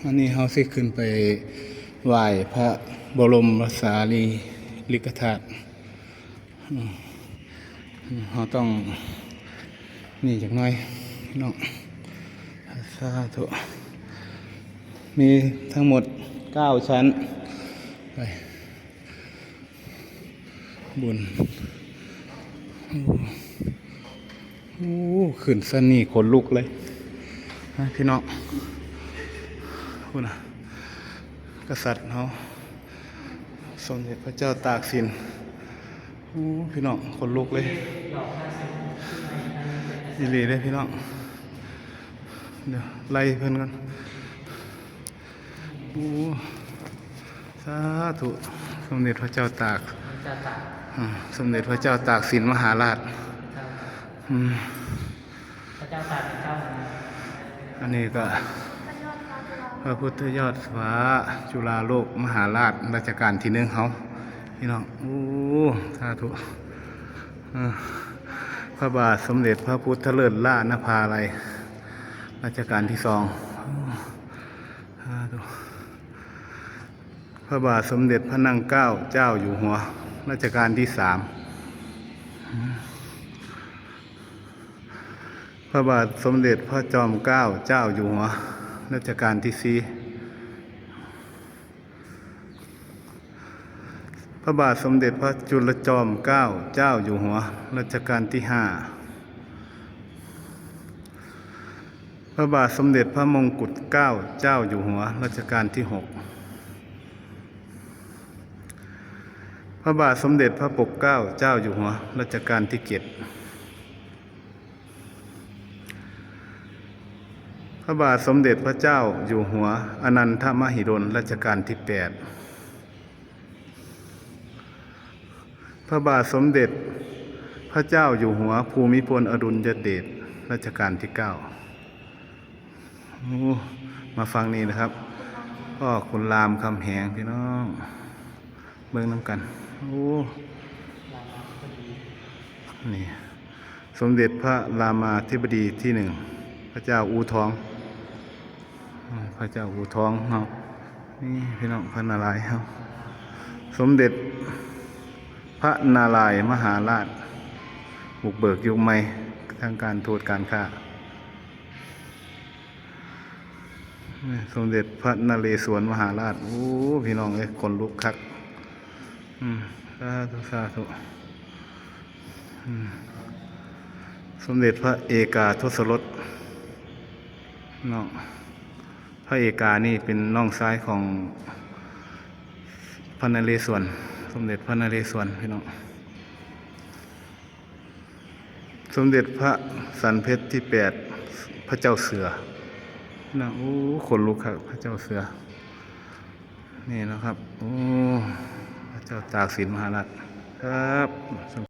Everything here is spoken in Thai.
อันนี้เขาสิขึ้นไปไหว้พระบรมสารีริกธาตุเขาต้องนี่จากหน้อยเนาะสาธุมีทั้งหมด9 ชั้นไปบุญโอ้ขึ้นสนี่ขนลุกเลยพี่น้องคุณนะกษัตริย์เขาสมเด็จพระเจ้าตากสินโอ้พี่น้องขนลุกเลยดีเลยพี่น้องเดี๋ยวไล่เพื่อนกันโอ้สาธุสมเด็จพระเจ้าตากสมเด็จพระเจ้าตากสินมหาราชพระเจ้าตากเป็นเจ้าอันนี้ก็พระพุทธยอดฟ้าจุฬาโลกมหาราชรัชกาลที่1เขาพี่น้องโอ้สาธุพระบาทสมเด็จพระพุทธเลิศล่านภาลัยรัชกาลที่2สาธุพระบาทสมเด็จพระนั่งเกล้าเจ้าอยู่หัวรัชกาลที่3พระบาทสมเด็จพระจอมเกล้าเจ้าอยู่หัวรัชกาลที่4พระบาทสมเด็จพระจุลจอมเกล้าเจ้าอยู่หัวรัชกาลที่5พระบาทสมเด็จพระมงกุฎเกล้าเจ้าอยู่หัวรัชกาลที่6พระบาทสมเด็จพระปกเกล้าเจ้าอยู่หัวรัชกาลที่7พระบาทสมเด็จพระเจ้าอยู่หัวอนันทมหิดลรัชกาลที่8พระบาทสมเด็จพระเจ้าอยู่หัวภูมิพลอดุลยเดชรัชกาลที่9มาฟังนี่นะครับพ่อขุนรามคำแหงพี่น้องเบิ่งน้ำกันนี่สมเด็จพระรามาธิบดีที่1พระเจ้าอู่ทองพระเจ้าอู่ทองเนาะนี่พี่น้องพระนารายณ์ครับสมเด็จพระนารายณ์มหาราชบุกเบิกยุคใหม่ทางการทูตการค้าสมเด็จพระนเรศวรมหาราชโอ้พี่น้องเอ้ยคนลุกคักสาธุสาธุสมเด็จพระเอกาทศรสน้องพระเอกานี่เป็นน้องชายของพระนเรศวรสมเด็จพระนเรศวรพี่น้องสมเด็จพระสันเพชรที่8พระเจ้าเสือนะโอ้คนลุกครับพระเจ้าเสือนี่นะครับโอ้พระเจ้าตากสินมหาราชครับ